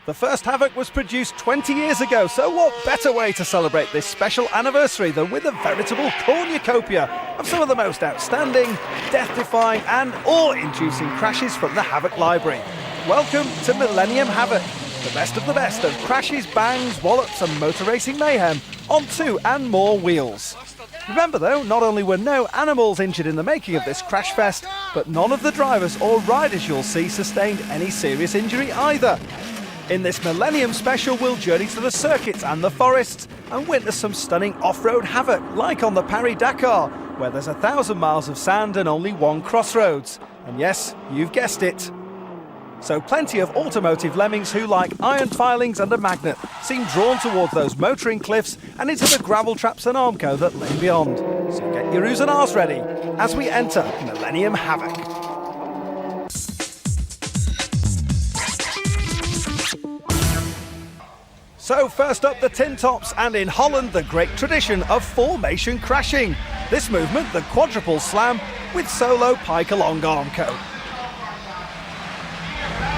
The first Havoc was produced 20 years ago, so what better way to celebrate this special anniversary than with a veritable cornucopia of some of the most outstanding, death-defying and awe-inducing crashes from the Havoc library. Welcome to Millennium Havoc, the best of crashes, bangs, wallops and motor racing mayhem on 2 and more wheels. Remember though, not only were no animals injured in the making of this crash fest, but none of the drivers or riders you'll see sustained any serious injury either. In this Millennium special, we'll journey to the circuits and the forests and witness some stunning off-road havoc, like on the Paris-Dakar, where there's 1,000 miles of sand and only one crossroads. And yes, you've guessed it. So plenty of automotive lemmings who, like iron filings and a magnet, seem drawn towards those motoring cliffs and into the gravel traps and Armco that lay beyond. So get your oohs and ahs ready as we enter Millennium Havoc. So first up, the tin tops, and in Holland the great tradition of formation crashing. This movement, the quadruple slam, with solo pike along Armco.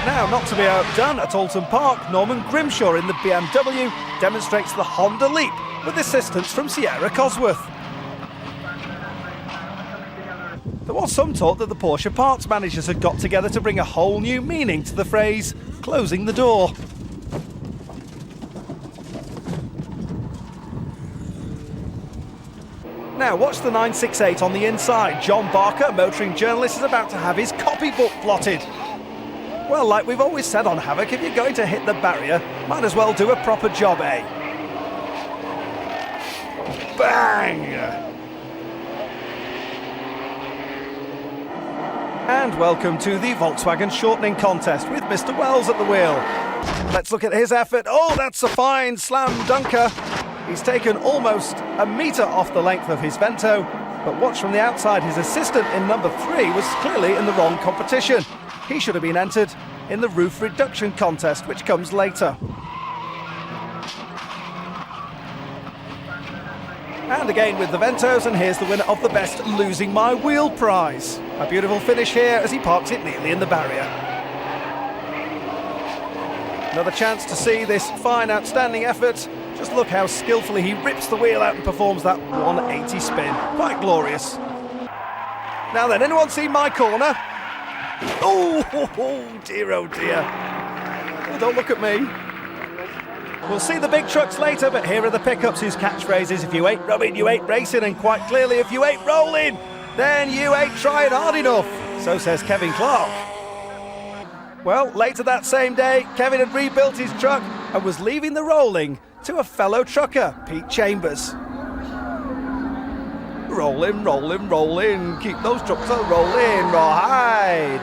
Now, not to be outdone, at Alton Park, Norman Grimshaw in the BMW demonstrates the Honda Leap with assistance from Sierra Cosworth. There was some talk that the Porsche parts managers had got together to bring a whole new meaning to the phrase closing the door. Now watch the 968 on the inside. John Barker, motoring journalist, is about to have his copybook blotted. Well, like we've always said on Havoc, if you're going to hit the barrier, might as well do a proper job, eh? Bang! And welcome to the Volkswagen shortening contest with Mr. Wells at the wheel. Let's look at his effort. Oh, that's a fine slam dunker. He's taken almost a metre off the length of his Vento, but watch from the outside, his assistant in number 3 was clearly in the wrong competition. He should have been entered in the roof reduction contest, which comes later. And again with the Ventos, and here's the winner of the best losing my wheel prize. A beautiful finish here as he parks it neatly in the barrier. Another chance to see this fine, outstanding effort. Just look how skillfully he rips the wheel out and performs that 180 spin. Quite glorious. Now then, anyone seen my corner? Oh dear, oh dear. Oh, don't look at me. We'll see the big trucks later, but here are the pickups whose catchphrase is, if you ain't rubbing, you ain't racing, and quite clearly, if you ain't rolling, then you ain't trying hard enough. So says Kevin Clark. Well, later that same day, Kevin had rebuilt his truck and was leaving the rolling to a fellow trucker, Pete Chambers. Rolling, rolling, rolling, keep those trucks a rolling, rawhide.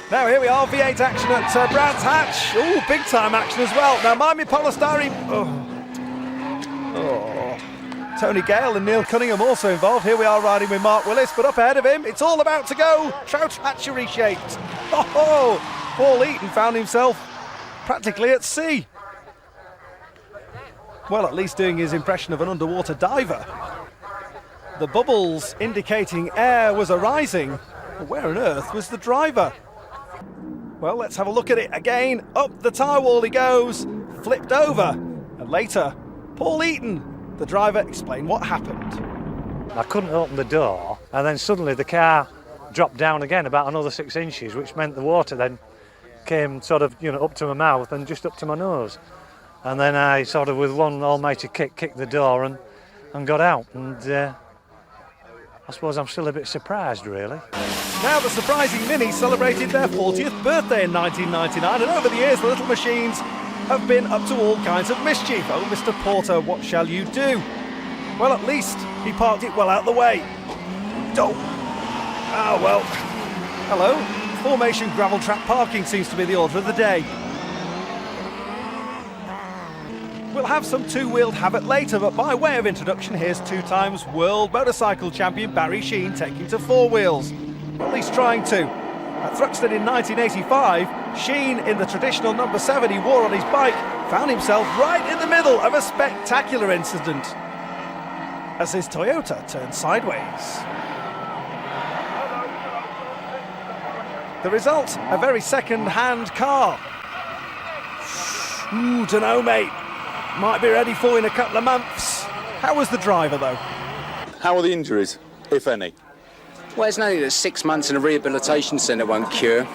Now here we are, V8 action at Brands Hatch. Ooh, big time action as well. Now mind me, polystyrene. Oh. Tony Gale and Neil Cunningham also involved. Here we are riding with Mark Willis, but up ahead of him, it's all about to go. Trout hatchery shaped. Oh, Paul Eaton found himself practically at sea. Well, at least doing his impression of an underwater diver. The bubbles indicating air was arising. Where on earth was the driver? Well, let's have a look at it again. Up the tyre wall he goes, flipped over. And later, Paul Eaton, the driver, explained what happened. I couldn't open the door, and then suddenly the car dropped down again about another 6 inches, which meant the water then came sort of, up to my mouth and just up to my nose. And then I sort of, with one almighty kick, kicked the door and got out. And I suppose I'm still a bit surprised, really. Now the surprising Minis celebrated their 40th birthday in 1999, and over the years the little machines have been up to all kinds of mischief. Oh, Mr. Porter, what shall you do? Well, at least he parked it well out the way. Oh, well. Hello. Formation gravel trap parking seems to be the order of the day. We'll have some two-wheeled Havoc later, but by way of introduction, here's 2-time world motorcycle champion Barry Sheene taking to 4 wheels. Or at least trying to. At Thruxton in 1985, Sheene, in the traditional number 7 he wore on his bike, found himself right in the middle of a spectacular incident as his Toyota turned sideways. The result, a very second-hand car. Dunno, mate. Might be ready for you in a couple of months. How was the driver, though? How are the injuries, if any? Well, it's nothing that 6 months in a rehabilitation centre won't cure.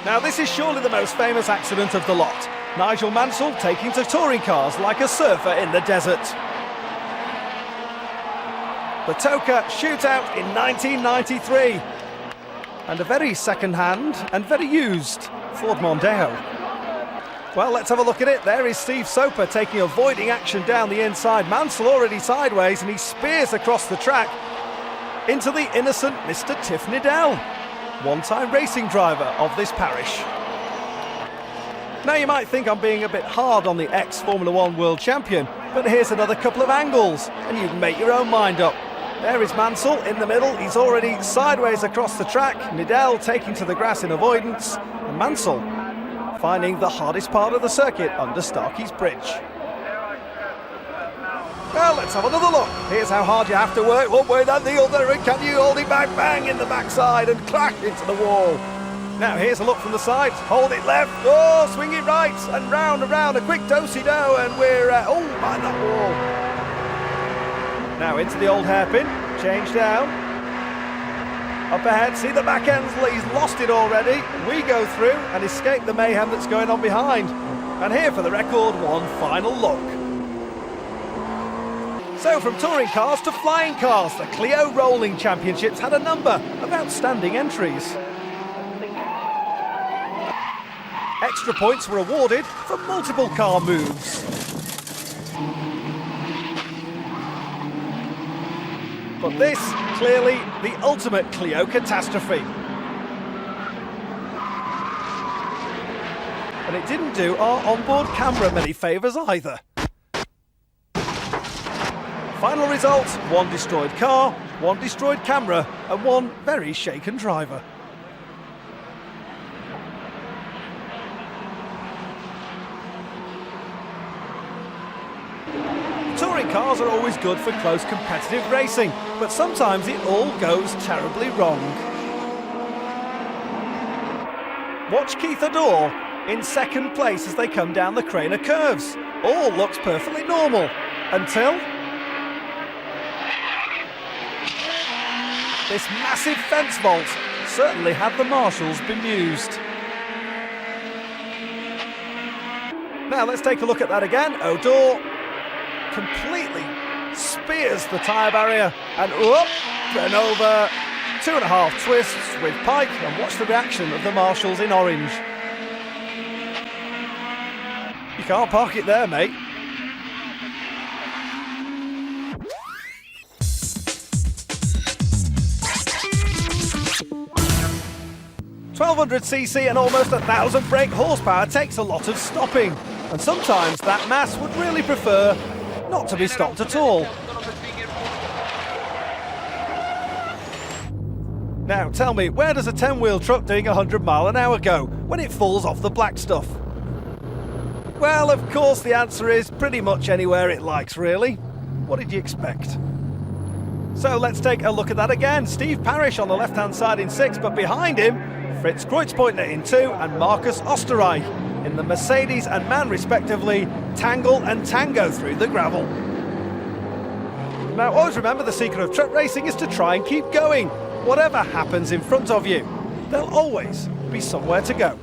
Now, this is surely the most famous accident of the lot. Nigel Mansell taking to touring cars like a surfer in the desert. The Toka shootout in 1993. And a very second-hand and very used Ford Mondeo. Well, let's have a look at it. There is Steve Soper taking avoiding action down the inside. Mansell already sideways, and he spears across the track into the innocent Mr. Tiff Needell, one-time racing driver of this parish. Now, you might think I'm being a bit hard on the ex-Formula One world champion, but here's another couple of angles, and you can make your own mind up. There is Mansell in the middle. He's already sideways across the track. Needell taking to the grass in avoidance, and Mansell finding the hardest part of the circuit under Starkey's Bridge. Well, let's have another look. Here's how hard you have to work. One way, then the other, and can you hold it back? Bang in the backside and crash into the wall. Now, here's a look from the side. Hold it left. Oh, swing it right. And round and round. A quick do-si-do, and we're, behind that wall. Now, into the old hairpin. Change down. Up ahead, see the back end, he's lost it already. We go through and escape the mayhem that's going on behind. And here for the record, one final look. So from touring cars to flying cars, the Clio Rolling Championships had a number of outstanding entries. Extra points were awarded for multiple car moves. But this, clearly, the ultimate Clio catastrophe. And it didn't do our onboard camera many favours either. Final result, one destroyed car, one destroyed camera, and one very shaken driver. Touring cars are always good for close competitive racing, but sometimes it all goes terribly wrong. Watch Keith Adore in second place as they come down the Craner curves. All looks perfectly normal, until this massive fence vault certainly had the marshals bemused. Now let's take a look at that again. Odor completely spears the tyre barrier and then over 2.5 twists with Pike, and watch the reaction of the marshals in orange. You can't park it there, mate. .1200cc and almost 1,000 brake horsepower takes a lot of stopping, and sometimes that mass would really prefer not to be stopped at all. Now tell me, where does a 10-wheel truck doing 100 mile an hour go when it falls off the black stuff? Well, of course the answer is pretty much anywhere it likes, really. What did you expect? So let's take a look at that again. Steve Parrish on the left-hand side in 6, but behind him, Fritz Kreutzbeutner in 2 and Marcus Osterreich in the Mercedes and MAN respectively, tangle and tango through the gravel. Now always remember, the secret of truck racing is to try and keep going. Whatever happens in front of you, there'll always be somewhere to go.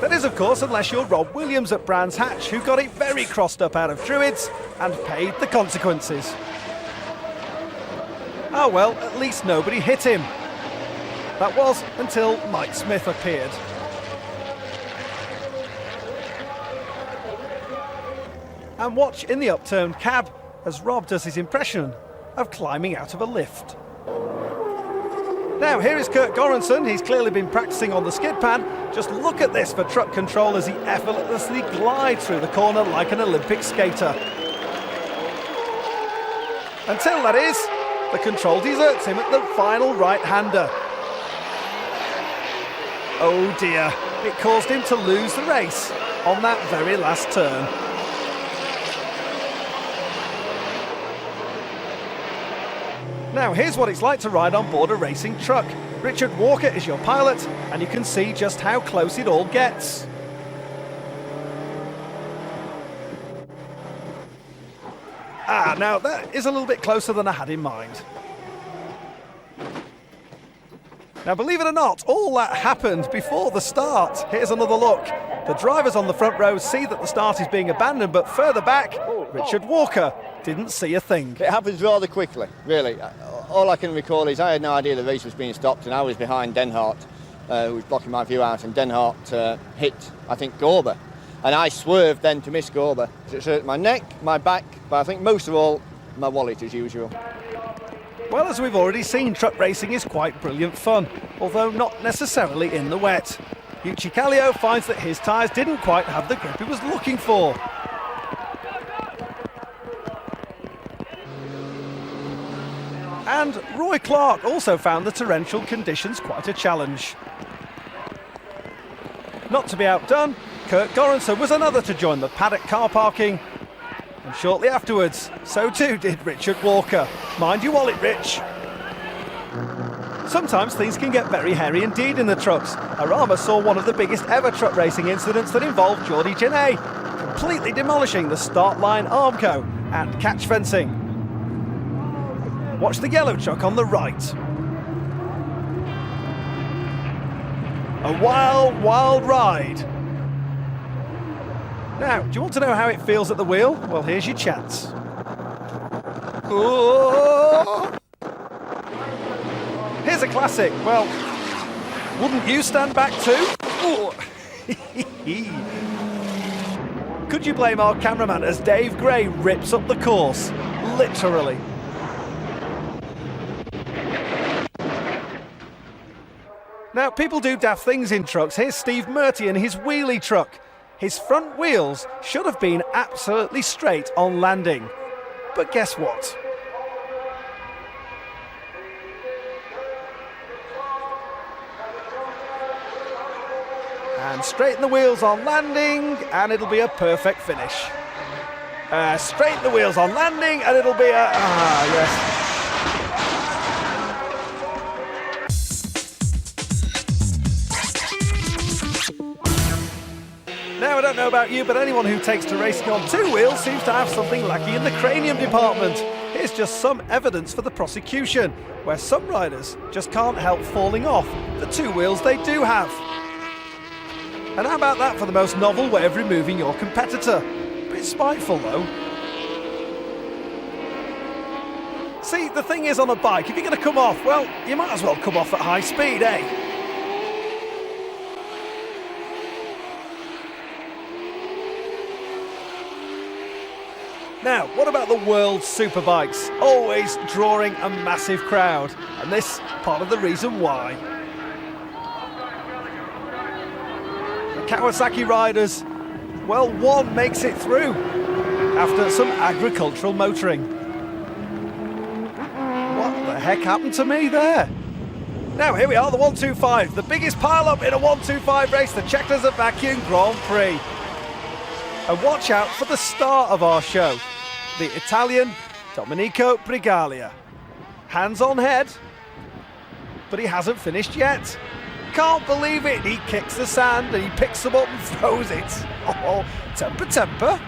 That is, of course, unless you're Rob Williams at Brands Hatch, who got it very crossed up out of Druids and paid the consequences. Oh well, at least nobody hit him. That was until Mike Smith appeared. And watch in the upturned cab as Rob does his impression of climbing out of a lift. Now here is Kurt Goranson. He's clearly been practicing on the skid pad. Just look at this for truck control as he effortlessly glides through the corner like an Olympic skater. Until, that is, the control deserts him at the final right-hander. Oh dear, it caused him to lose the race on that very last turn. Now here's what it's like to ride on board a racing truck. Richard Walker is your pilot, and you can see just how close it all gets. Now that is a little bit closer than I had in mind. Now believe it or not, all that happened before the start. Here's another look. The drivers on the front row see that the start is being abandoned, but further back, Richard Walker didn't see a thing. It happens rather quickly, really. All I can recall is I had no idea the race was being stopped, and I was behind Denhart, who was blocking my view out, and Denhart hit, I think, Gorber. And I swerved then to miss Gorber. So it hurt my neck, my back, but I think most of all, my wallet as usual. Well, as we've already seen, truck racing is quite brilliant fun, although not necessarily in the wet. Yuchi Kallio finds that his tyres didn't quite have the grip he was looking for. And Roy Clark also found the torrential conditions quite a challenge. Not to be outdone, Kurt Goranson was another to join the paddock car parking, and shortly afterwards, so too did Richard Walker. Mind your wallet, Rich. Sometimes things can get very hairy indeed in the trucks. Arama saw one of the biggest ever truck racing incidents that involved Jordi Genet, completely demolishing the start line Armco and catch fencing. Watch the yellow truck on the right. A wild, wild ride. Now, do you want to know how it feels at the wheel? Well, here's your chance. Oh! Here's a classic. Well, wouldn't you stand back too? Could you blame our cameraman as Dave Gray rips up the course? Literally. Now, people do daft things in trucks. Here's Steve Murty and his wheelie truck. His front wheels should have been absolutely straight on landing. But guess what? And straighten the wheels on landing, and it'll be a perfect finish. Straighten the wheels on landing, and it'll be a... yes. Now, I don't know about you, but anyone who takes to racing on two wheels seems to have something lacking in the cranium department. Here's just some evidence for the prosecution, where some riders just can't help falling off the two wheels they do have. And how about that for the most novel way of removing your competitor? Bit spiteful though. See, the thing is on a bike, if you're going to come off, well, you might as well come off at high speed, eh? Now, what about the world's superbikes? Always drawing a massive crowd, and this part of the reason why. The Kawasaki riders, well, one makes it through after some agricultural motoring. What the heck happened to me there? Now, here we are, the 125, the biggest pile-up in a 125 race, the Czechoslovakian Grand Prix. And watch out for the star of our show, the Italian Domenico Brigaglia. Hands on head, but he hasn't finished yet. Can't believe it, he kicks the sand and he picks them up and throws it. Oh, temper, temper.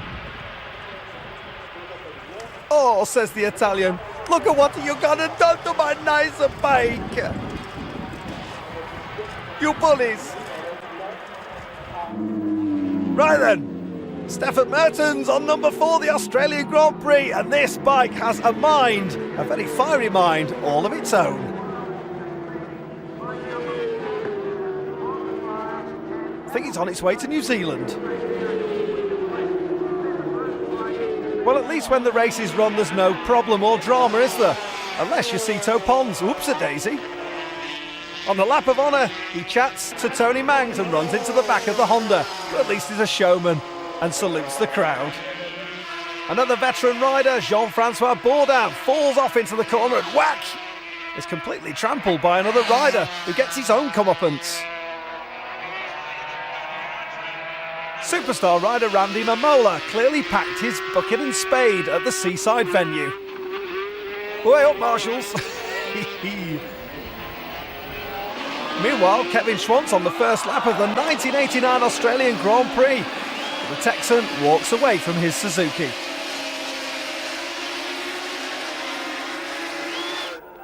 Oh, says the Italian, look at what you gonna done to my nice bike. You bullies. Right then. Stefan Mertens on number 4, the Australian Grand Prix, and this bike has a mind, a very fiery mind, all of its own. I think it's on its way to New Zealand. Well, at least when the race is run, there's no problem or drama, is there? Unless you see Toe Pons, whoops-a-daisy. On the lap of honour, he chats to Tony Mangs and runs into the back of the Honda, but at least he's a showman and salutes the crowd. Another veteran rider, Jean-Francois Bourdin, falls off into the corner and whack! Is completely trampled by another rider who gets his own comeuppance. Superstar rider Randy Mamola clearly packed his bucket and spade at the seaside venue. Way up, Marshals. Meanwhile, Kevin Schwantz on the first lap of the 1989 Australian Grand Prix. The Texan walks away from his Suzuki.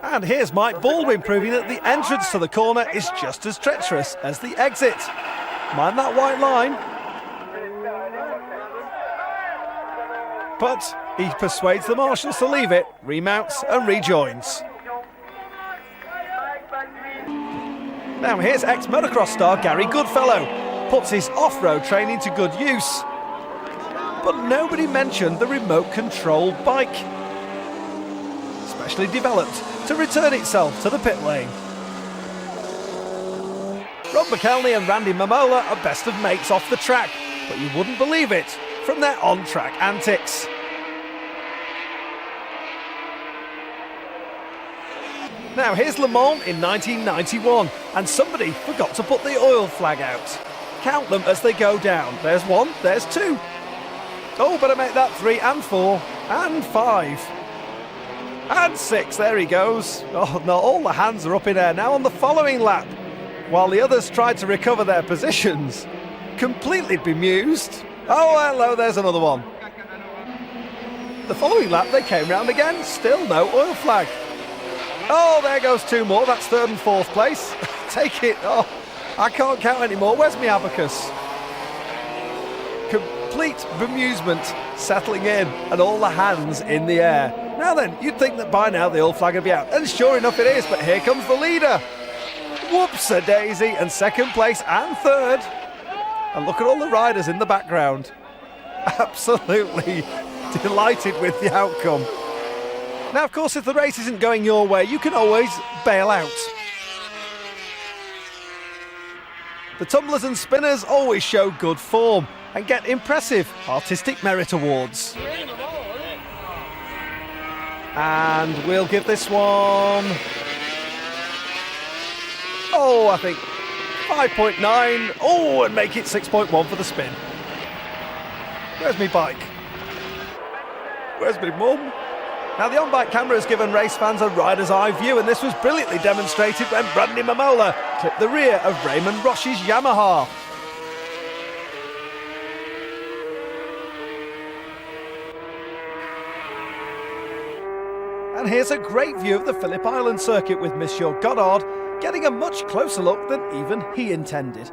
And here's Mike Baldwin proving that the entrance to the corner is just as treacherous as the exit. Mind that white line. But he persuades the marshals to leave it, remounts and rejoins. Now here's ex-motocross star Gary Goodfellow. Puts his off-road training to good use. But nobody mentioned the remote control bike, specially developed to return itself to the pit lane. Rob McElhenney and Randy Mamola are best of mates off the track, but you wouldn't believe it from their on-track antics. Now here's Le Mans in 1991, and somebody forgot to put the oil flag out. Count them as they go down. There's one, there's two. Oh, better make that 3 and 4 and 5 and 6. There he goes. Oh no, all the hands are up in air now on the following lap, while the others try to recover their positions. Completely bemused. Oh, hello, there's another one. The following lap they came round again, still no oil flag. Oh, there goes 2 more, that's 3rd and 4th place. Take it. Oh, I can't count anymore. Where's my abacus? Complete bemusement settling in and all the hands in the air. Now then, you'd think that by now the oil flag would be out. And sure enough it is, but here comes the leader. Whoops-a-daisy, and 2nd place and 3rd. And look at all the riders in the background. Absolutely delighted with the outcome. Now, of course, if the race isn't going your way, you can always bail out. The tumblers and spinners always show good form and get impressive artistic merit awards. And we'll give this one, oh, I think 5.9. Oh, and make it 6.1 for the spin. Where's my bike? Where's my mum? Now, the on-bike camera has given race fans a rider's eye view, and this was brilliantly demonstrated when Randy Mamola clipped the rear of Raymond Roche's Yamaha. And here's a great view of the Phillip Island circuit with Monsieur Goddard getting a much closer look than even he intended.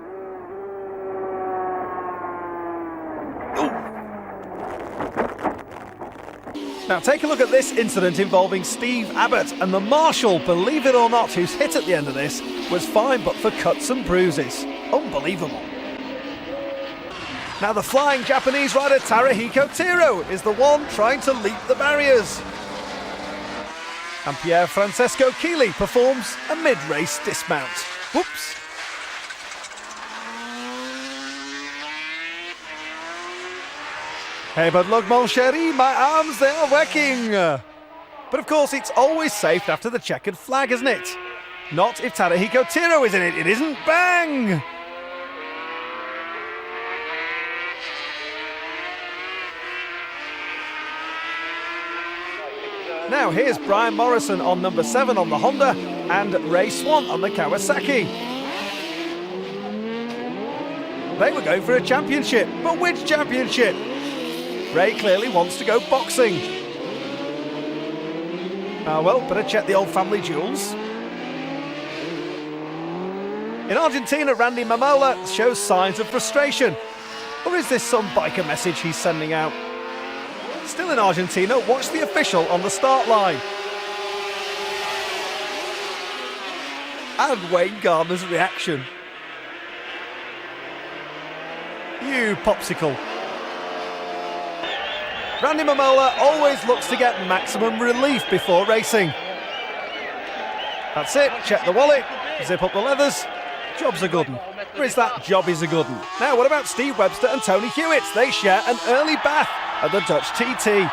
Now take a look at this incident involving Steve Abbott, and the marshal, believe it or not, who's hit at the end of this, was fine but for cuts and bruises. Unbelievable. Now the flying Japanese rider Taruhiko Tiro is the one trying to leap the barriers. And Pierre Francesco Chili performs a mid-race dismount. Whoops. Hey, but look, mon chéri, my arms, they are working. But of course, it's always safe after the checkered flag, isn't it? Not if Taruhiko Tiro is in it. It isn't. Bang! Now here's Brian Morrison on number 7 on the Honda and Ray Swan on the Kawasaki. They were going for a championship, but which championship? Ray clearly wants to go boxing. Well, better check the old family jewels. In Argentina, Randy Mamola shows signs of frustration. Or is this some biker message he's sending out? Still in Argentina, watch the official on the start line. And Wayne Gardner's reaction. You popsicle. Randy Mamola always looks to get maximum relief before racing. That's it, check the wallet, zip up the leathers, job's a good one. Or is that job is a good one? Now what about Steve Webster and Tony Hewitt? They share an early bath at the Dutch TT.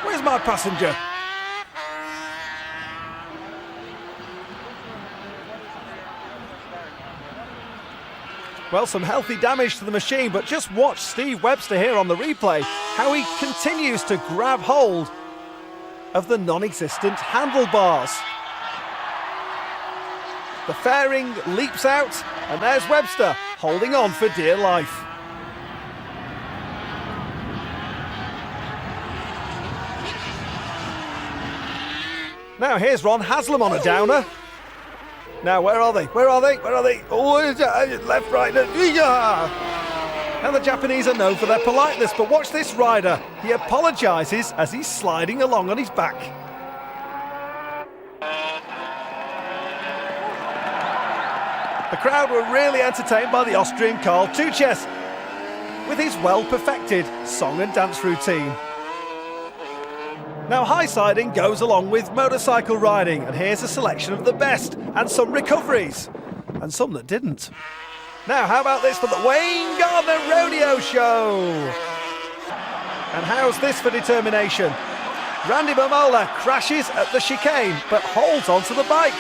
Where's my passenger? Well, some healthy damage to the machine, but just watch Steve Webster here on the replay, how he continues to grab hold of the non-existent handlebars. The fairing leaps out, and there's Webster holding on for dear life. Now here's Ron Haslam on a downer. Now where are they? Where are they? Where are they? Oh, left, right, yeah. And the Japanese are known for their politeness, but watch this rider. He apologises as he's sliding along on his back. The crowd were really entertained by the Austrian Karl Tuches with his well-perfected song and dance routine. Now high-siding goes along with motorcycle riding, and here's a selection of the best, and some recoveries, and some that didn't. Now how about this for the Wayne Gardner Rodeo Show? And how's this for determination? Randy Mamola crashes at the chicane, but holds onto the bike,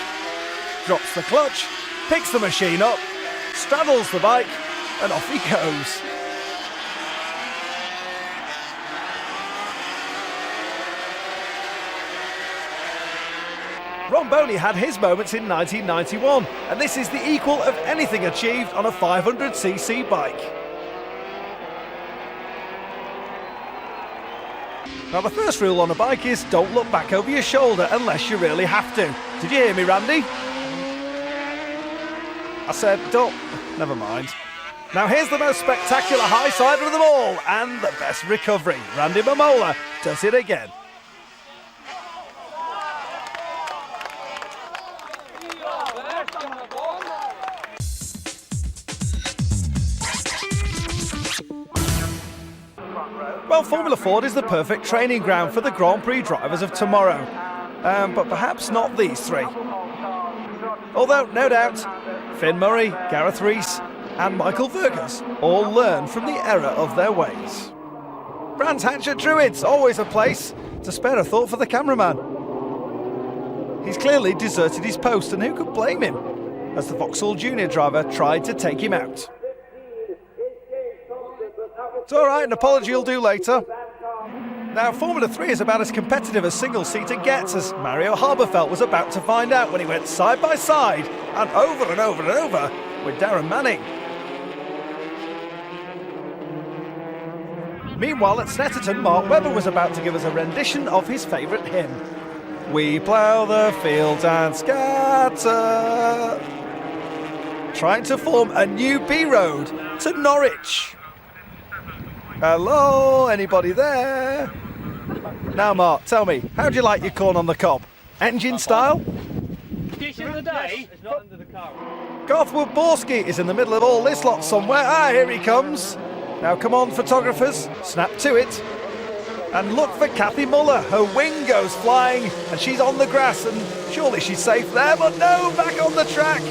drops the clutch, picks the machine up, straddles the bike, and off he goes. Ron Boney had his moments in 1991, and this is the equal of anything achieved on a 500cc bike. Now the first rule on a bike is don't look back over your shoulder unless you really have to. Did you hear me, Randy? I said don't. Never mind. Now here's the most spectacular high-sider of them all, and the best recovery. Randy Mamola does it again. Well, Formula Ford is the perfect training ground for the Grand Prix drivers of tomorrow. But perhaps not these three. Although, no doubt, Finn Murray, Gareth Rees and Michael Vergers all learn from the error of their ways. Brands Hatch at Druids, always a place to spare a thought for the cameraman. He's clearly deserted his post, and who could blame him, as the Vauxhall Junior driver tried to take him out. It's all right, an apology will do later. Now, Formula 3 is about as competitive as single-seater gets, as Mario Haberfeld was about to find out when he went side by side and over and over and over with Darren Manning. Meanwhile, at Snetterton, Mark Webber was about to give us a rendition of his favourite hymn. We plough the fields and scatter, trying to form a new B road to Norwich. Hello, anybody there? Now, Mark, tell me, how do you like your corn on the cob? Engine style? Dish of the day. It's not under the car. Garth Borski is in the middle of all this lot somewhere. Ah, here he comes. Now, come on, photographers, snap to it. And look for Kathy Muller. Her wing goes flying, and she's on the grass, and surely she's safe there, but no, back on the track.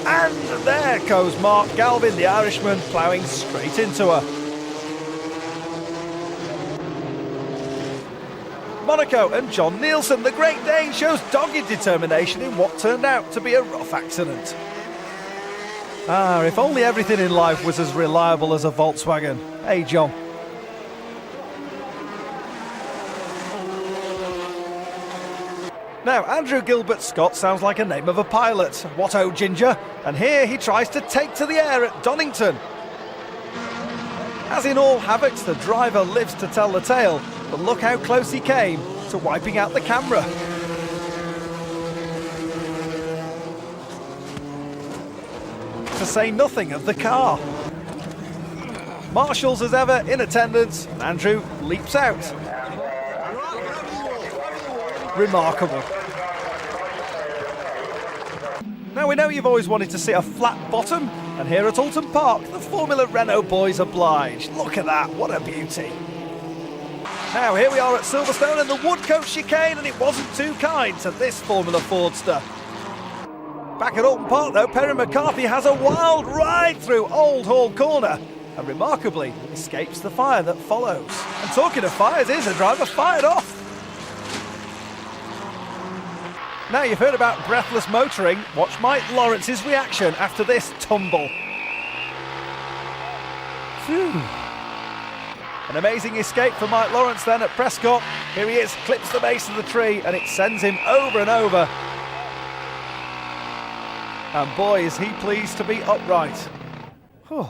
And there goes Mark Galvin, the Irishman, ploughing straight into her. Monaco and John Nielsen, the Great Dane, shows dogged determination in what turned out to be a rough accident. Ah, if only everything in life was as reliable as a Volkswagen. Hey, John. Now, Andrew Gilbert Scott sounds like a name of a pilot. What oh, Ginger? And here he tries to take to the air at Donington. As in all havocs, the driver lives to tell the tale, but look how close he came to wiping out the camera. To say nothing of the car. Marshals, as ever, in attendance, and Andrew leaps out. Remarkable. Now, we know you've always wanted to see a flat bottom, and here at Alton Park, the Formula Renault boys oblige. Look at that, what a beauty. Now, here we are at Silverstone and the Woodcote chicane, and it wasn't too kind to this Formula Fordster. Back at Alton Park, though, Perry McCarthy has a wild ride through Old Hall Corner, and remarkably escapes the fire that follows. And talking of fires, here's a driver fired off. Now you've heard about breathless motoring, watch Mike Lawrence's reaction after this tumble. Phew. An amazing escape for Mike Lawrence then at Prescott. Here he is, clips the base of the tree, and it sends him over and over. And boy, is he pleased to be upright. Whew.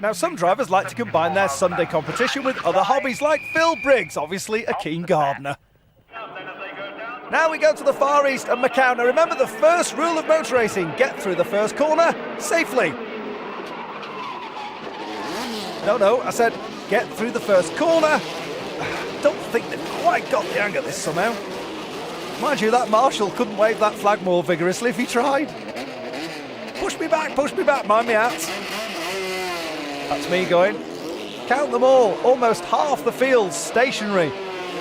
Now, some drivers like to combine their Sunday competition with other hobbies, like Phil Briggs, obviously a keen gardener. Now we go to the Far East and Macau. Now remember the first rule of motor racing, get through the first corner safely. No, I said get through the first corner. Don't think they've quite got the hang of this somehow. Mind you, that marshal couldn't wave that flag more vigorously if he tried. Push me back, mind me out. That's me going. Count them all, almost half the field stationary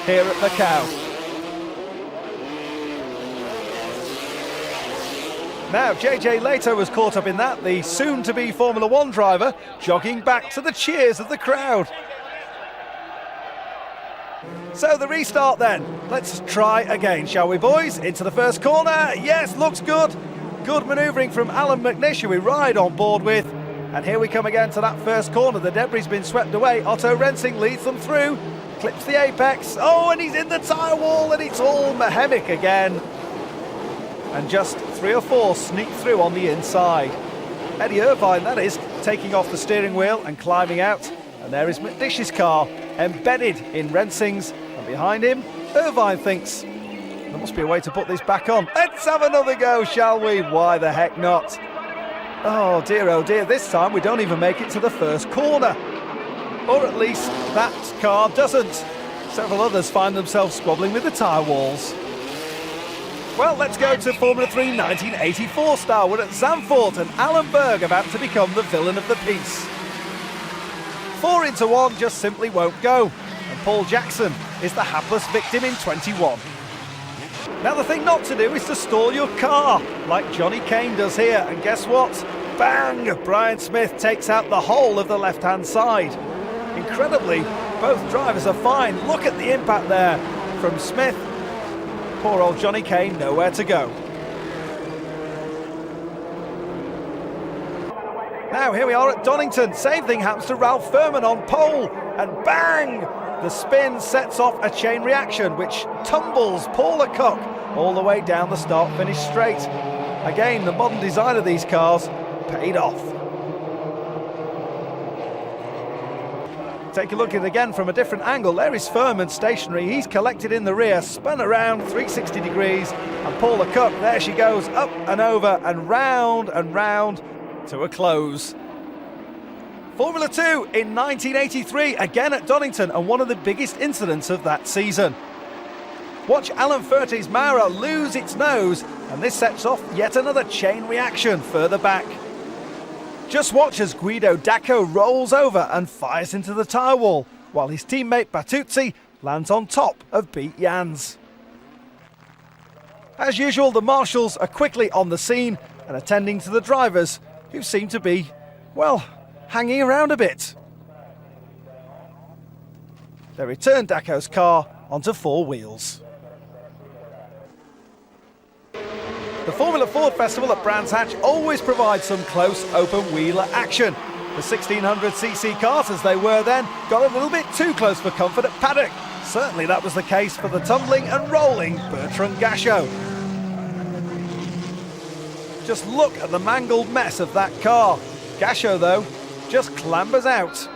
here at Macau. Now, JJ Leto was caught up in that, the soon-to-be Formula One driver, jogging back to the cheers of the crowd. So the restart then. Let's try again, shall we, boys? Into the first corner. Yes, looks good. Good manoeuvring from Alan McNish, who we ride on board with. And here we come again to that first corner. The debris has been swept away. Otto Rensing leads them through, clips the apex. Oh, and he's in the tyre wall, and it's all Mahemic again. And just 3 or 4 sneak through on the inside. Eddie Irvine, that is, taking off the steering wheel and climbing out. And there is McNish's car, embedded in Rensing's. And behind him, Irvine thinks, there must be a way to put this back on. Let's have another go, shall we? Why the heck not? Oh dear, this time we don't even make it to the first corner. Or at least that car doesn't. Several others find themselves squabbling with the tyre walls. Well, let's go to Formula 3 1984 style. We're at Zandvoort and Alan Berg about to become the villain of the piece. 4 into 1 just simply won't go. And Paul Jackson is the hapless victim in 21. Now the thing not to do is to stall your car, like Johnny Kane does here. And guess what? Bang! Brian Smith takes out the whole of the left-hand side. Incredibly, both drivers are fine. Look at the impact there from Smith. Poor old Johnny Kane, nowhere to go. Now here we are at Donington. Same thing happens to Ralph Furman on pole. And bang! The spin sets off a chain reaction which tumbles Paul Lecoq all the way down the start-finish straight. Again, the modern design of these cars paid off. Take a look at it again from a different angle. There is Furman stationary. He's collected in the rear, spun around 360 degrees. And Paul Lecoq, there she goes, up and over and round to a close. Formula 2 in 1983, again at Donington, and one of the biggest incidents of that season. Watch Alan Furty's Mara lose its nose, and this sets off yet another chain reaction further back. Just watch as Guido Dacco rolls over and fires into the tyre wall, while his teammate Batuzzi lands on top of Beat Jans. As usual, the marshals are quickly on the scene and attending to the drivers, who seem to be, well, hanging around a bit. They return Dacco's car onto 4 wheels. The Formula Ford Festival at Brands Hatch always provides some close open-wheeler action. The 1600cc cars, as they were then, got a little bit too close for comfort at Paddock. Certainly that was the case for the tumbling and rolling Bertrand Gachot. Just look at the mangled mess of that car. Gachot, though, just clambers out.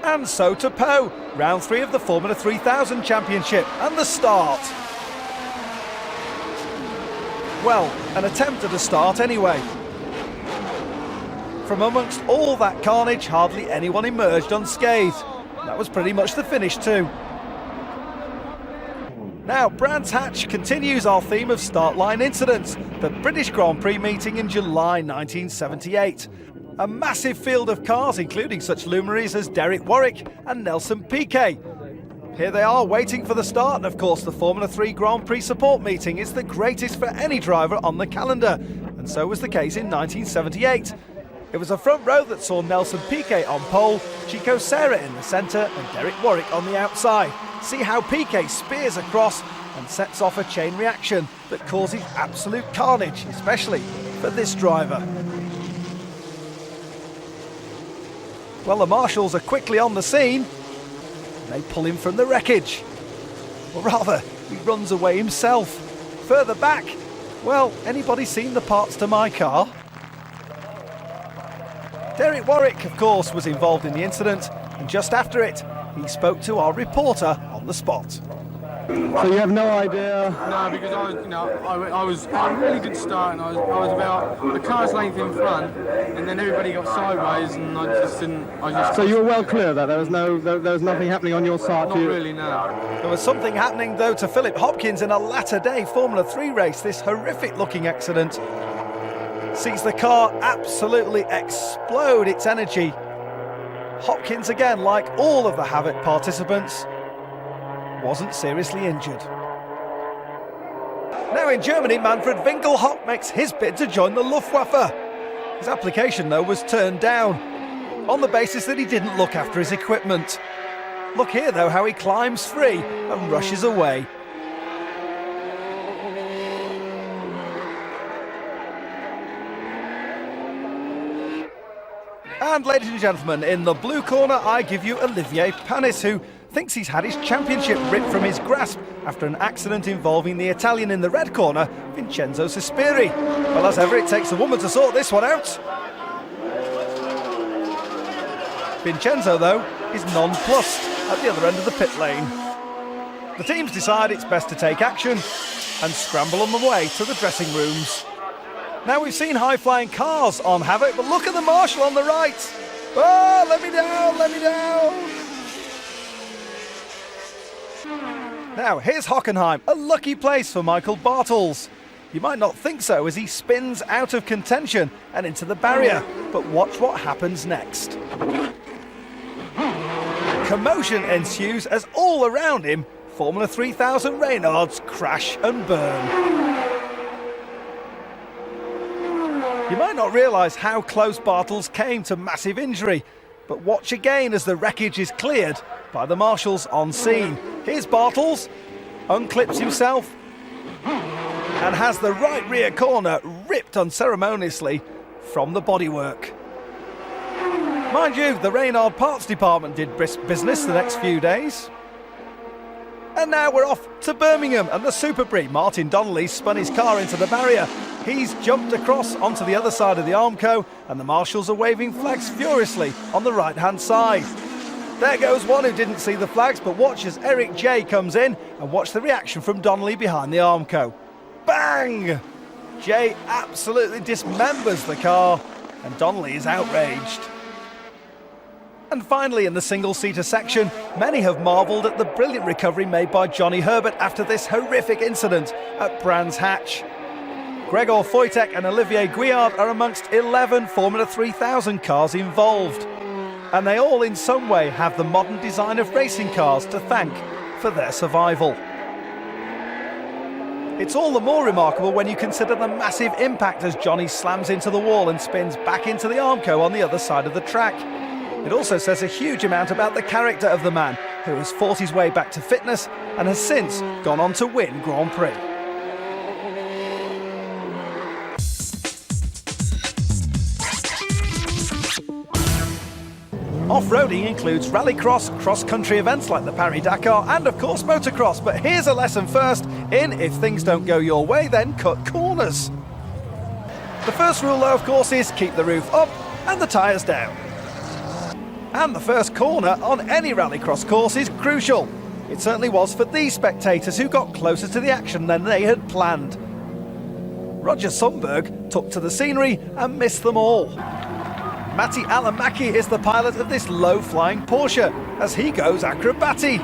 And so to Poe, round 3 of the Formula 3000 Championship, and the start. Well, an attempt at a start anyway. From amongst all that carnage, hardly anyone emerged unscathed. That was pretty much the finish too. Now, Brands Hatch continues our theme of start line incidents. The British Grand Prix meeting in July 1978. A massive field of cars, including such luminaries as Derek Warwick and Nelson Piquet. Here they are waiting for the start, and of course the Formula 3 Grand Prix support meeting is the greatest for any driver on the calendar, and so was the case in 1978. It was a front row that saw Nelson Piquet on pole, Chico Serra in the centre and Derek Warwick on the outside. See how Piquet spears across and sets off a chain reaction that causes absolute carnage, especially for this driver. Well, the marshals are quickly on the scene. They pull him from the wreckage. Or rather, he runs away himself. Further back, well, anybody seen the parts to my car? Derek Warwick, of course, was involved in the incident, and just after it, he spoke to our reporter on the spot. So you have no idea? No, because I was a really good start, and I was about a car's length in front, and then everybody got sideways, and I just didn't. So you were well clear of that. There was nothing happening on your side. Not really, no. There was something happening, though, to Philip Hopkins in a latter-day Formula 3 race. This horrific-looking accident sees the car absolutely explode its energy. Hopkins, again, like all of the Havoc participants, wasn't seriously injured. Now in Germany, Manfred Winkelhock makes his bid to join the Luftwaffe. His application, though, was turned down on the basis that he didn't look after his equipment. Look here, though, how he climbs free and rushes away. And ladies and gentlemen, in the blue corner, I give you Olivier Panis, who thinks he's had his championship ripped from his grasp after an accident involving the Italian in the red corner, Vincenzo Sospiri. Well, as ever, it takes a woman to sort this one out. Vincenzo, though, is nonplussed at the other end of the pit lane. The teams decide it's best to take action and scramble on the way to the dressing rooms. Now, we've seen high-flying cars on Havoc, but look at the marshal on the right. Oh, let me down, let me down. Now, here's Hockenheim, a lucky place for Michael Bartels. You might not think so as he spins out of contention and into the barrier, but watch what happens next. Commotion ensues as all around him, Formula 3000 Reynards crash and burn. You might not realise how close Bartels came to massive injury, but watch again as the wreckage is cleared by the marshals on scene. Here's Bartels, unclips himself, and has the right rear corner ripped unceremoniously from the bodywork. Mind you, the Reynard parts department did brisk business the next few days. And now we're off to Birmingham, and the Super Brie, Martin Donnelly, spun his car into the barrier. He's jumped across onto the other side of the Armco, and the marshals are waving flags furiously on the right-hand side. There goes one who didn't see the flags, but watch as Eric J comes in, and watch the reaction from Donnelly behind the Armco. Bang! J absolutely dismembers the car, and Donnelly is outraged. And finally, in the single-seater section, many have marvelled at the brilliant recovery made by Johnny Herbert after this horrific incident at Brands Hatch. Gregor Wojtek and Olivier Guillard are amongst 11 Formula 3000 cars involved. And they all in some way have the modern design of racing cars to thank for their survival. It's all the more remarkable when you consider the massive impact as Johnny slams into the wall and spins back into the Armco on the other side of the track. It also says a huge amount about the character of the man, who has fought his way back to fitness and has since gone on to win Grand Prix. Off-roading includes rallycross, cross-country events like the Paris-Dakar and of course motocross, but here's a lesson first in if things don't go your way, then cut corners. The first rule though, of course, is keep the roof up and the tyres down. And the first corner on any rallycross course is crucial. It certainly was for these spectators who got closer to the action than they had planned. Roger Sundberg took to the scenery and missed them all. Matti Alamäki is the pilot of this low-flying Porsche as he goes acrobati.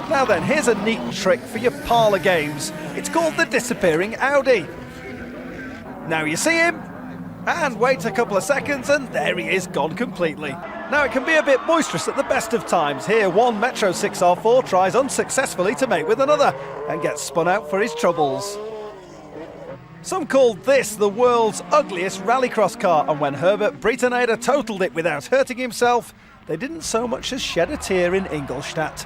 Now then, here's a neat trick for your parlour games. It's called the disappearing Audi. Now you see him, and wait a couple of seconds, and there he is, gone completely. Now it can be a bit boisterous at the best of times. Here, one Metro 6R4 tries unsuccessfully to mate with another, and gets spun out for his troubles. Some called this the world's ugliest rallycross car, and when Herbert Breiteneder totaled it without hurting himself, they didn't so much as shed a tear in Ingolstadt.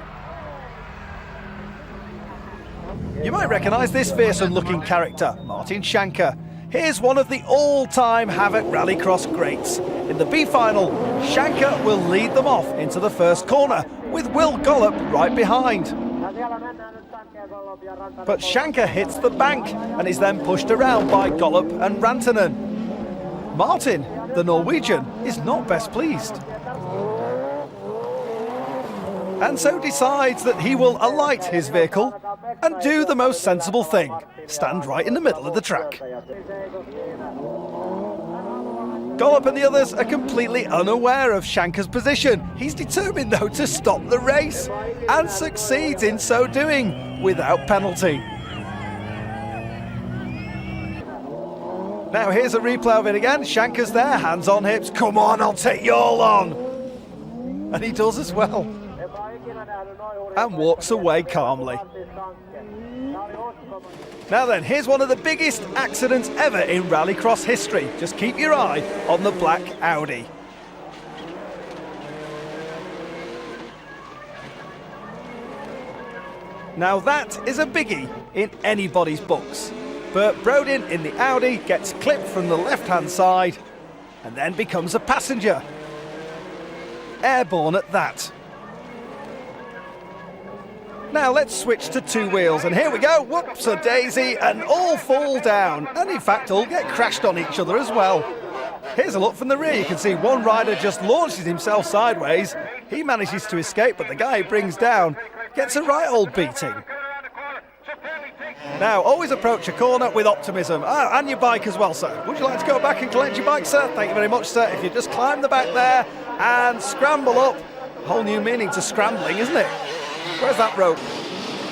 You might recognise this fearsome-looking character, Martin Schanker. Here's one of the all-time Havoc Rallycross greats. In the B final, Schanker will lead them off into the first corner, with Will Gollop right behind. But Schanker hits the bank and is then pushed around by Gollop and Rantanen. Martin, the Norwegian, is not best pleased, and so decides that he will alight his vehicle and do the most sensible thing, stand right in the middle of the track. Gollop and the others are completely unaware of Schanker's position. He's determined though to stop the race, and succeeds in so doing without penalty. Now here's a replay of it again. Schanker's there, hands on hips. Come on, I'll take you all on. And he does as well, and walks away calmly. Now then, here's one of the biggest accidents ever in Rallycross history. Just keep your eye on the black Audi. Now that is a biggie in anybody's books. Bert Brodin in the Audi gets clipped from the left-hand side and then becomes a passenger. Airborne at that. Now let's switch to two wheels, and here we go, whoops-a-daisy, and all fall down, and in fact all get crashed on each other as well. Here's a look from the rear. You can see one rider just launches himself sideways. He manages to escape, but the guy he brings down gets a right old beating. Now, always approach a corner with optimism. Ah, and your bike as well, sir. Would you like to go back and collect your bike, sir? Thank you very much, sir. If you just climb the back there and scramble up. Whole new meaning to scrambling, isn't it? Where's that rope?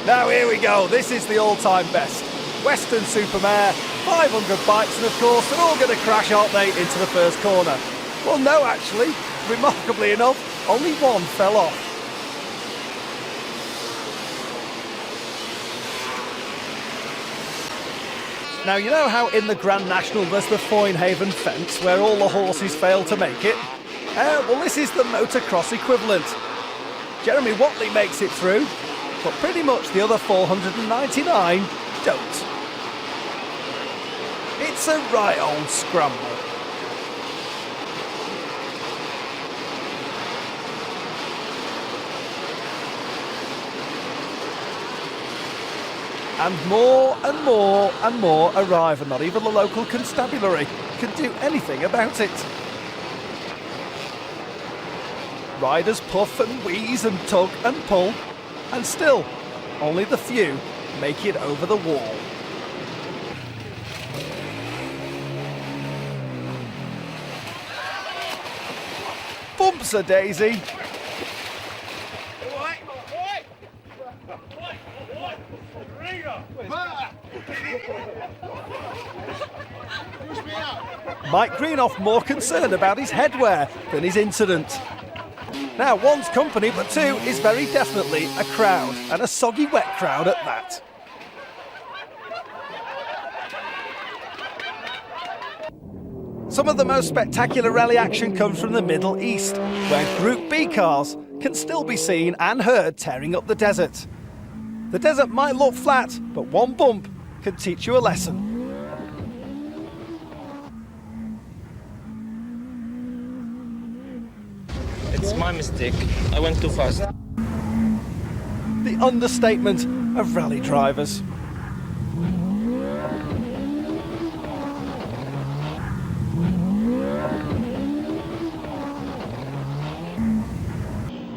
Now here we go. This is the all-time best. Western Supermare, 500 bikes, and of course they're all going to crash, aren't they, into the first corner? Well, no, actually. Remarkably enough, only one fell off. Now, you know how in the Grand National there's the Foynhaven fence where all the horses fail to make it? Well, this is the motocross equivalent. Jeremy Watley makes it through, but pretty much the other 499 don't. It's a right old scramble. And more and more and more arrive, and not even the local constabulary can do anything about it. Riders puff and wheeze and tug and pull, and still, only the few make it over the wall. Bumps-a-daisy. Mike Greenoff more concerned about his headwear than his incident. Now, one's company, but two is very definitely a crowd, and a soggy wet crowd at that. Some of the most spectacular rally action comes from the Middle East, where Group B cars can still be seen and heard tearing up the desert. The desert might look flat, but one bump can teach you a lesson. It's my mistake. I went too fast. The understatement of rally drivers.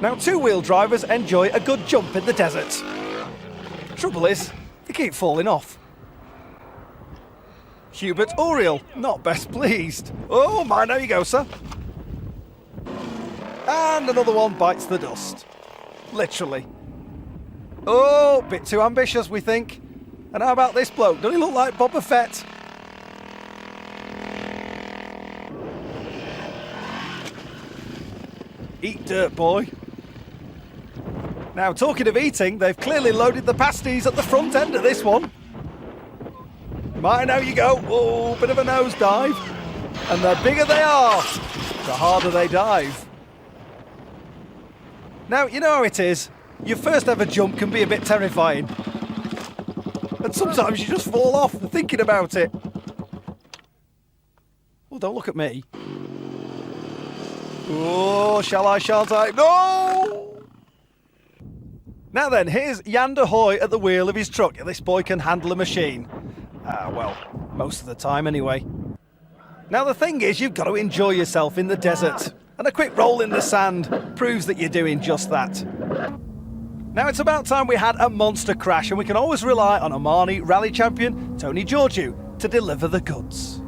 Now, two-wheel drivers enjoy a good jump in the desert. Trouble is, they keep falling off. Hubert Uriel, not best pleased. Oh my, there you go, sir. And another one bites the dust. Literally. Oh, bit too ambitious, we think. And how about this bloke? Doesn't he look like Boba Fett? Eat dirt, boy. Now, talking of eating, they've clearly loaded the pasties at the front end of this one. Right, now you go. Oh, bit of a nosedive. And the bigger they are, the harder they dive. Now, you know how it is. Your first ever jump can be a bit terrifying. And sometimes you just fall off thinking about it. Well, don't look at me. Oh, shall I, shan't I? No! Now then, here's Jan de Hoy at the wheel of his truck. This boy can handle a machine. Well, most of the time anyway. Now the thing is, you've got to enjoy yourself in the desert. And a quick roll in the sand proves that you're doing just that. Now it's about time we had a monster crash, and we can always rely on Omani rally champion Tony Georgiou to deliver the goods.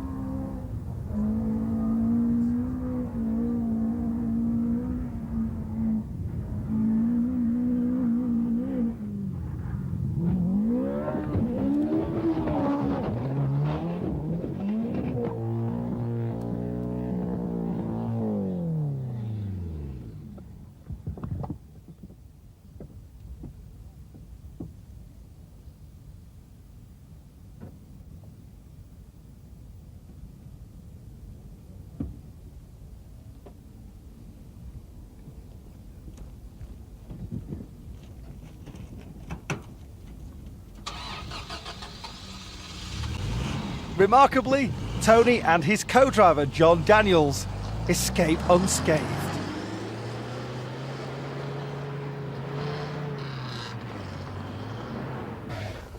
Remarkably, Tony and his co-driver John Daniels escape unscathed.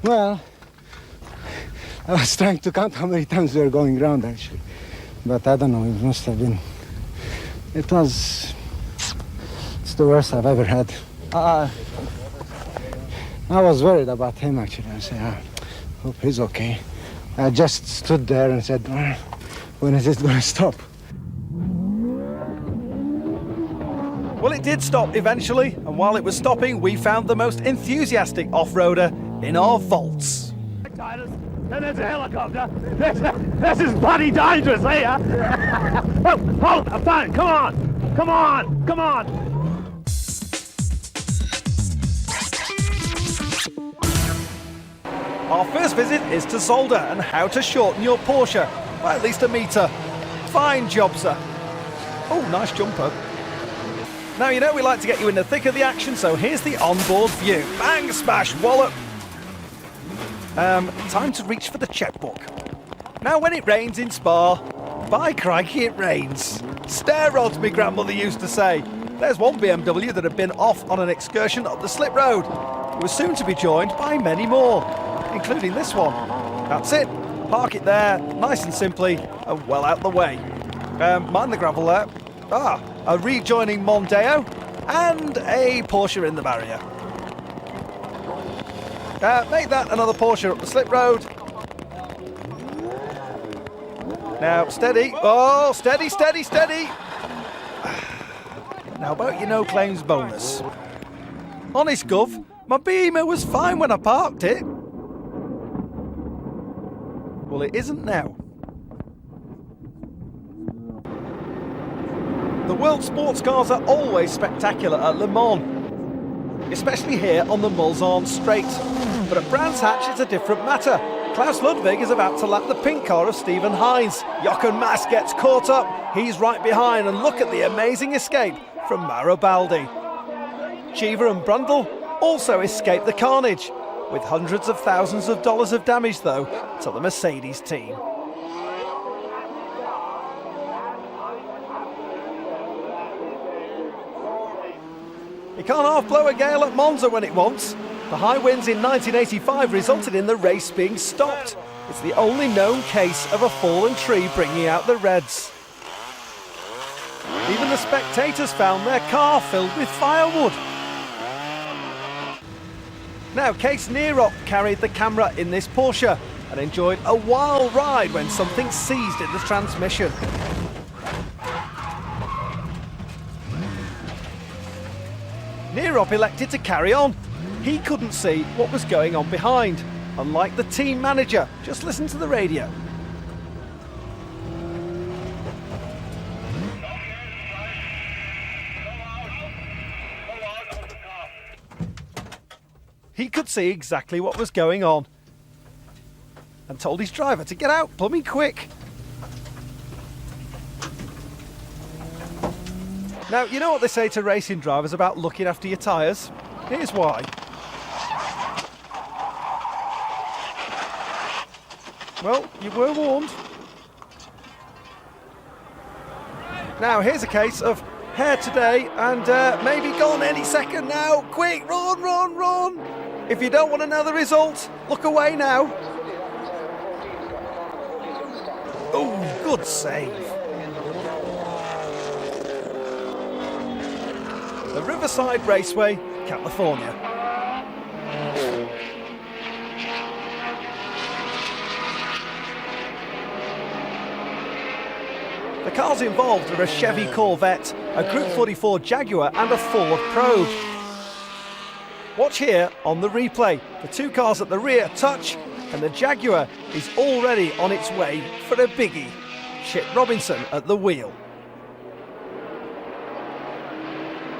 Well, I was trying to count how many times we were going round actually, but I don't know, it must have been, it's the worst I've ever had. I was worried about him actually. I said, I hope he's okay. I just stood there and said, when is it going to stop? Well, it did stop eventually, and while it was stopping, we found the most enthusiastic off-roader in our vaults. And there's a helicopter. This is bloody dangerous here. Hold up, fine, come on. Come on, come on. Our first visit is to Zolder and how to shorten your Porsche by at least a metre. Fine job, sir. Oh, nice jumper. Now, you know we like to get you in the thick of the action, so here's the onboard view. Bang, smash, wallop. Time to reach for the checkbook. Now, when it rains in Spa, by crikey it rains. Stair rods, my grandmother used to say. There's one BMW that had been off on an excursion up the slip road. It was soon to be joined by many more, including this one. That's it. Park it there, nice and simply, and well out the way. Mind the gravel there. A rejoining Mondeo and a Porsche in the barrier. Make that another Porsche up the slip road. Now, steady. Oh, steady, steady, steady. Now about your no claims bonus. Honest, Gov, my Beamer was fine when I parked it. Well, it isn't now. The world's sports cars are always spectacular at Le Mans, especially here on the Mulsanne Straight. But at Brands Hatch, it's a different matter. Klaus Ludwig is about to lap the pink car of Stephen Hines. Jochen Mass gets caught up. He's right behind, and look at the amazing escape from Mauro Baldi. Cheever and Brundle also escape the carnage, with hundreds of thousands of dollars of damage, though, to the Mercedes team. You can't half-blow a gale at Monza when it wants. The high winds in 1985 resulted in the race being stopped. It's the only known case of a fallen tree bringing out the Reds. Even the spectators found their car filled with firewood. Now, Kees Nierop carried the camera in this Porsche and enjoyed a wild ride when something seized in the transmission. Nierop elected to carry on. He couldn't see what was going on behind, unlike the team manager. Just listen to the radio. He could see exactly what was going on and told his driver to get out plumbing quick. Now, you know what they say to racing drivers about looking after your tyres? Here's why. Well, you were warned. Now, here's a case of hair today and maybe gone any second now. Quick, run, run, run. If you don't want to know the result, look away now. Oh, good save. The Riverside Raceway, California. The cars involved are a Chevy Corvette, a Group 44 Jaguar and a Ford Probe. Watch here on the replay. The two cars at the rear touch and the Jaguar is already on its way for a biggie. Chip Robinson at the wheel.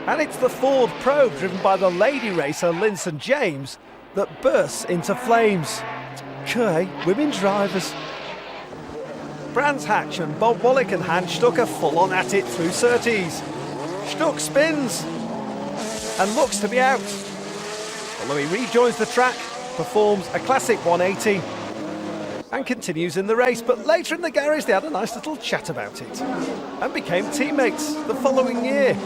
And it's the Ford Probe driven by the lady racer Linson James that bursts into flames. Okay, women drivers. Brands Hatch and Bob Wallach and Hans Stuck are full on at it through Surtees. Stuck spins and looks to be out. Although he rejoins the track, performs a classic 180 and continues in the race. But later in the garage they had a nice little chat about it and became teammates the following year.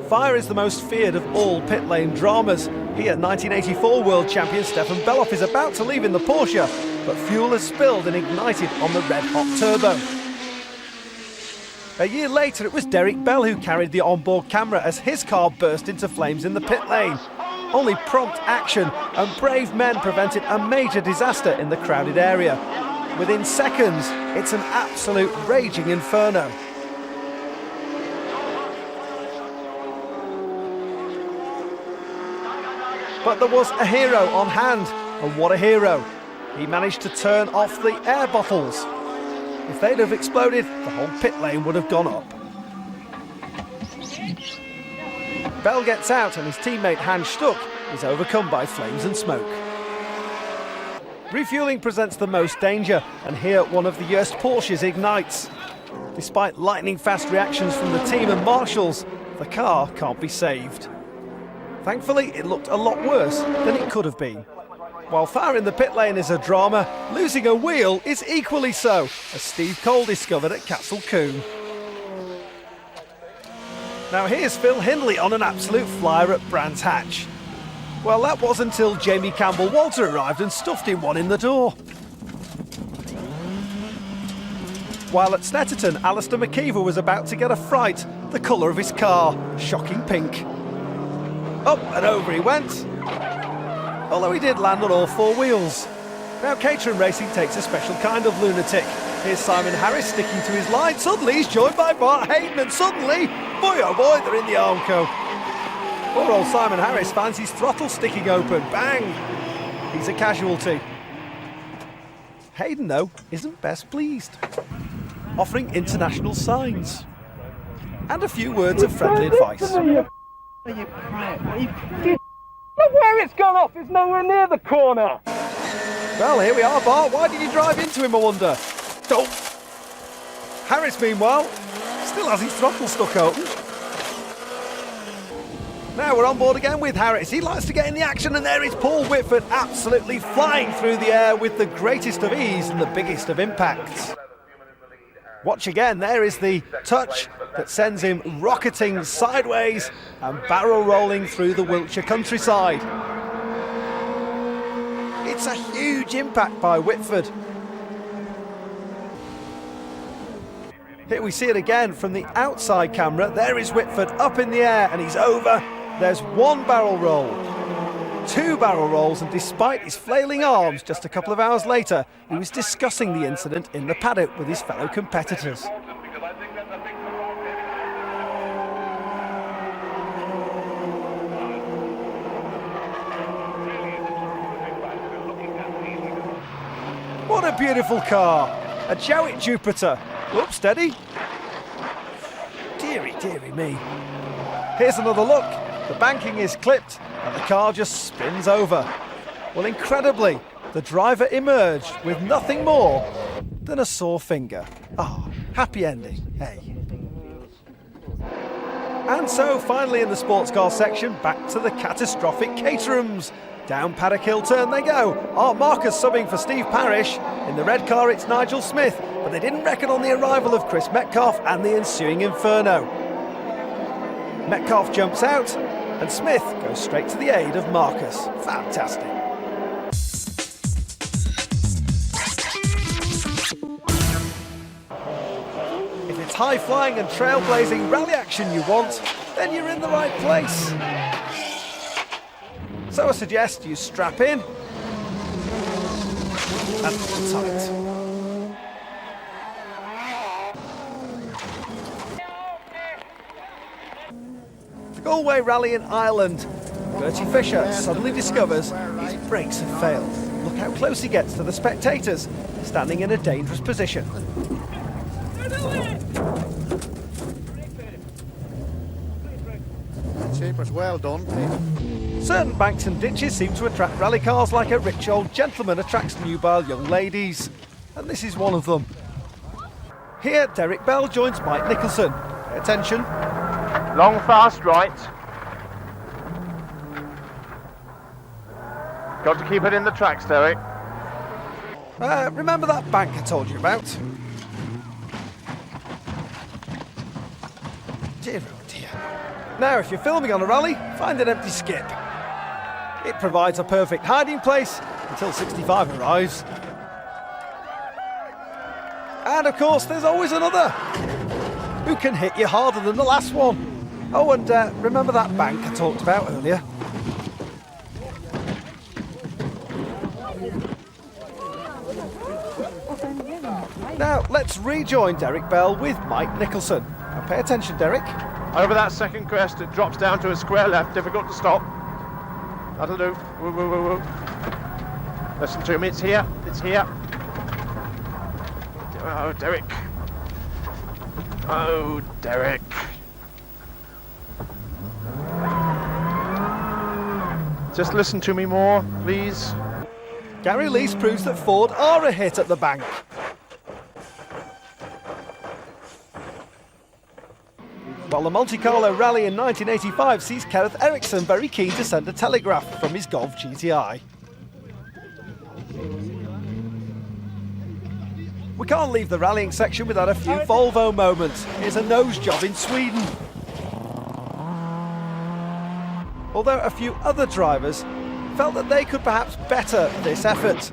Fire is the most feared of all pit lane dramas. Here, 1984 world champion Stefan Beloff is about to leave in the Porsche, but fuel has spilled and ignited on the red-hot turbo. A year later, it was Derek Bell who carried the onboard camera as his car burst into flames in the pit lane. Only prompt action and brave men prevented a major disaster in the crowded area. Within seconds, it's an absolute raging inferno. But there was a hero on hand, and what a hero. He managed to turn off the air bottles. If they'd have exploded, the whole pit lane would have gone up. Bell gets out and his teammate Hans Stuck is overcome by flames and smoke. Refueling presents the most danger, and here one of the Joest Porsches ignites. Despite lightning fast reactions from the team and marshals, the car can't be saved. Thankfully, it looked a lot worse than it could have been. While fire in the pit lane is a drama, losing a wheel is equally so, as Steve Cole discovered at Castle Combe. Now here's Phil Hindley on an absolute flyer at Brands Hatch. Well, that was until Jamie Campbell-Walter arrived and stuffed him one in the door. While at Snetterton, Alistair McKeever was about to get a fright, the colour of his car, shocking pink. Up and over he went, although he did land on all four wheels. Now Caterham Racing takes a special kind of lunatic. Here's Simon Harris sticking to his line. Suddenly he's joined by Bart Hayden, and suddenly, boy oh boy, they're in the Armco. Poor old Simon Harris finds his throttle sticking open. Bang! He's a casualty. Hayden, though, isn't best pleased, offering international signs and a few words of friendly advice. You crap. Look where it's gone off, it's nowhere near the corner. Well, here we are, Bart. Why did you drive into him, I wonder? Oh. Harris, meanwhile, still has his throttle stuck open. Now we're on board again with Harris. He likes to get in the action, and there is Paul Whitford absolutely flying through the air with the greatest of ease and the biggest of impacts. Watch again, there is the touch that sends him rocketing sideways and barrel rolling through the Wiltshire countryside. It's a huge impact by Whitford. Here we see it again from the outside camera. There is Whitford up in the air and he's over. There's one barrel roll, two barrel rolls, and despite his flailing arms, just a couple of hours later, he was discussing the incident in the paddock with his fellow competitors. What a beautiful car! A Jowett Jupiter. Oops, steady. Deary, deary me. Here's another look. The banking is clipped and the car just spins over. Well, incredibly, the driver emerged with nothing more than a sore finger. Ah, happy ending, hey. And so, finally in the sports car section, back to the catastrophic Caterhams. Down Paddock Hill turn they go. Art Marcus subbing for Steve Parrish. In the red car it's Nigel Smith, but they didn't reckon on the arrival of Chris Metcalf and the ensuing inferno. Metcalf jumps out and Smith goes straight to the aid of Marcus. Fantastic. If it's high-flying and trailblazing rally action you want, then you're in the right place. So I suggest you strap in and pull tight. The Galway Rally in Ireland. Bertie Fisher suddenly discovers his brakes have failed. Look how close he gets to the spectators, standing in a dangerous position. Cheapers, well done, Pete. Certain banks and ditches seem to attract rally cars like a rich old gentleman attracts nubile young ladies. And this is one of them. Here, Derek Bell joins Mike Nicholson. Pay attention. Long, fast right. Got to keep it in the tracks, Derek. Remember that bank I told you about? Dear oh dear. Now, if you're filming on a rally, find an empty skip. It provides a perfect hiding place until 65 arrives. And of course, there's always another who can hit you harder than the last one. Oh, and remember that bank I talked about earlier? Now, let's rejoin Derek Bell with Mike Nicholson. Now, pay attention, Derek. Over that second crest, it drops down to a square left, difficult to stop. That'll do. Woo, woo, woo, woo. Listen to me, it's here, it's here. Oh, Derek. Oh, Derek. Just listen to me more, please. Gary Lease proves that Ford are a hit at the bank. While the Monte Carlo Rally in 1985 sees Kenneth Eriksson very keen to send a telegraph from his Golf GTI. We can't leave the rallying section without a few Volvo moments. Here's a nose job in Sweden. Although a few other drivers felt that they could perhaps better this effort.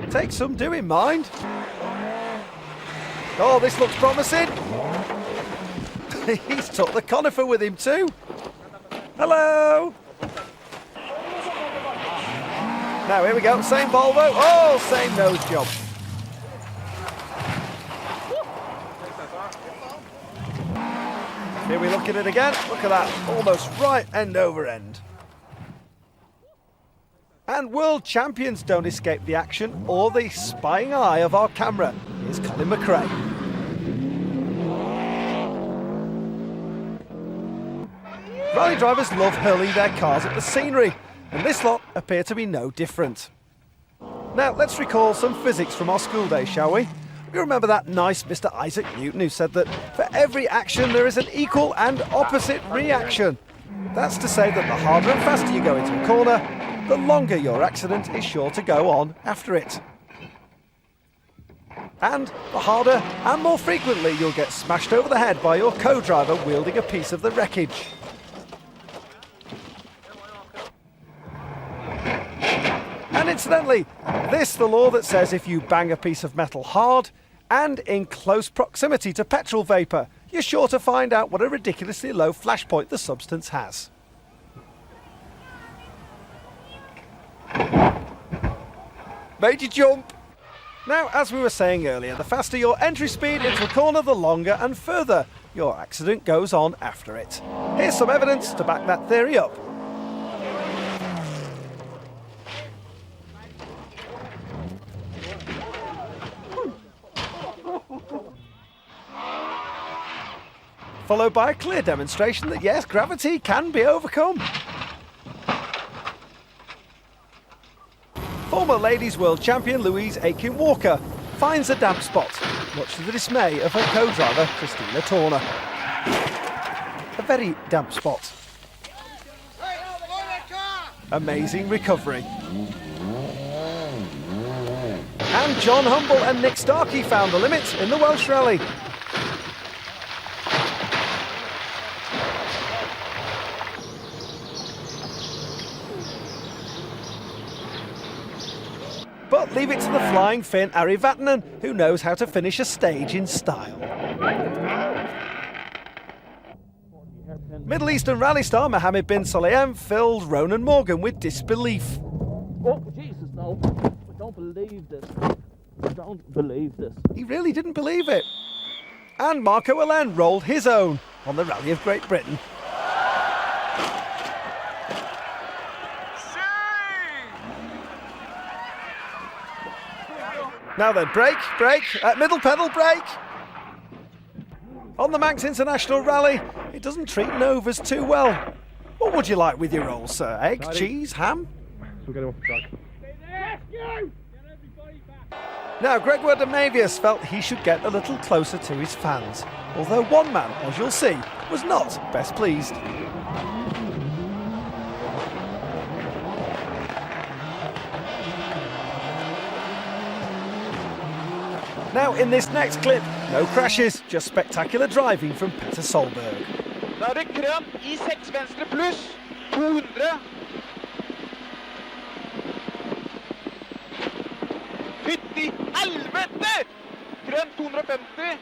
Take some doing, mind. Oh, this looks promising. He's took the conifer with him too. Hello. Now here we go, same Volvo. Oh, same nose job. Here we look at it again. Look at that, almost right end over end. And world champions don't escape the action or the spying eye of our camera. Here's Colin McRae. Rally drivers love hurling their cars at the scenery, and this lot appear to be no different. Now, let's recall some physics from our school days, shall we? You remember that nice Mr. Isaac Newton who said that for every action there is an equal and opposite reaction. That's to say that the harder and faster you go into a corner, the longer your accident is sure to go on after it. And the harder and more frequently you'll get smashed over the head by your co-driver wielding a piece of the wreckage. And incidentally, this the law that says if you bang a piece of metal hard and in close proximity to petrol vapour, you're sure to find out what a ridiculously low flash point the substance has. Made you jump! Now, as we were saying earlier, the faster your entry speed into a corner, the longer and further your accident goes on after it. Here's some evidence to back that theory up. Followed by a clear demonstration that yes, gravity can be overcome. Former ladies world champion Louise Aitken-Walker finds a damp spot, much to the dismay of her co-driver Christina Torner. A very damp spot. Amazing recovery. And John Humble and Nick Starkey found the limit in the Welsh Rally. But leave it to the flying Finn Ari Vatanen, who knows how to finish a stage in style. Middle Eastern rally star Mohammed bin Sulayem filled Ronan Morgan with disbelief. Oh, Jesus, no. I don't believe this. I don't believe this. He really didn't believe it. And Marco Allen rolled his own on the Rally of Great Britain. Now then, brake, middle pedal, brake. On the Manx International Rally, it doesn't treat Novas too well. What would you like with your roll, sir? Egg, cheese, ham? We'll get him off the track. Now, Gregor Damavius felt he should get a little closer to his fans, although one man, as you'll see, was not best pleased. Now, in this next clip, no crashes, just spectacular driving from Petter Solberg. Da er det krøn i 6 venstre pluss, 200. Fytti helvete! Krøn 250.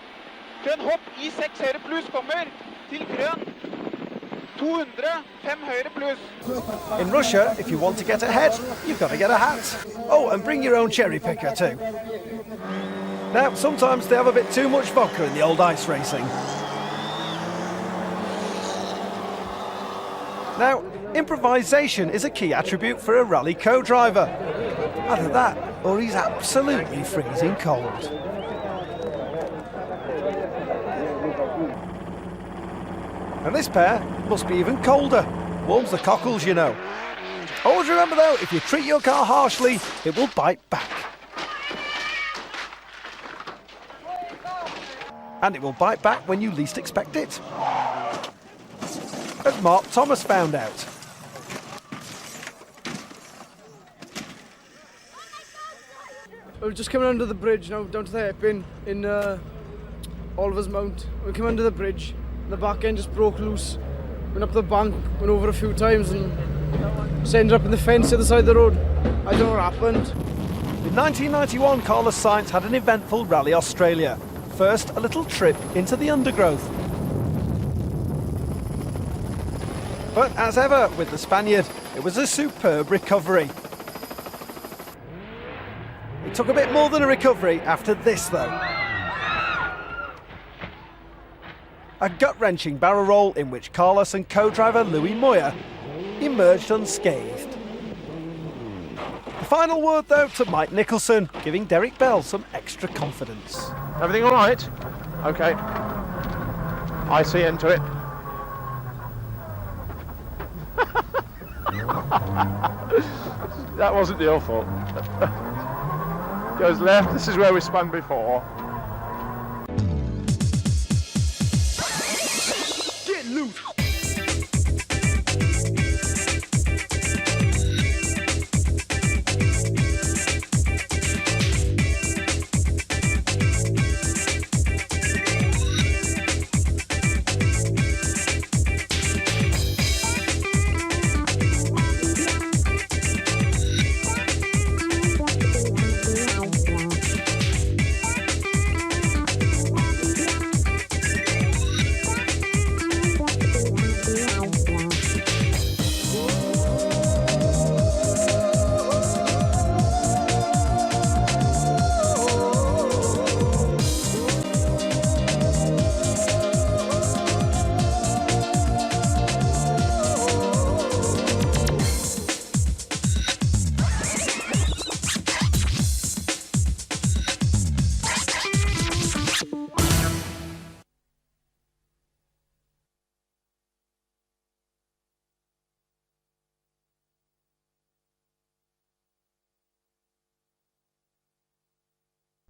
Krøn hopp i 6 høyre pluss kommer til krøn 200, 5 høyre pluss. In Russia, if you want to get ahead, you've got to get a hat. Oh, and bring your own cherry picker too. Now, sometimes they have a bit too much vodka in the old ice racing. Now, improvisation is a key attribute for a rally co-driver. Either that, or he's absolutely freezing cold. And this pair must be even colder. Warms the cockles, you know. Always remember though, if you treat your car harshly, it will bite back. And it will bite back when you least expect it. As Mark Thomas found out. We're just coming under the bridge now, down to the hairpin in Oliver's Mount. We came under the bridge, the back end just broke loose. Went up the bank, went over a few times and just ended up in the fence at the side of the road. I don't know what happened. In 1991, Carlos Sainz had an eventful Rally Australia. First, a little trip into the undergrowth. But as ever with the Spaniard, it was a superb recovery. It took a bit more than a recovery after this though. A gut-wrenching barrel roll in which Carlos and co-driver Louis Moya emerged unscathed. The final word though to Mike Nicholson, giving Derek Bell some extra confidence. Everything all right? Okay. I see into it. That wasn't your fault. Goes left, this is where we spun before.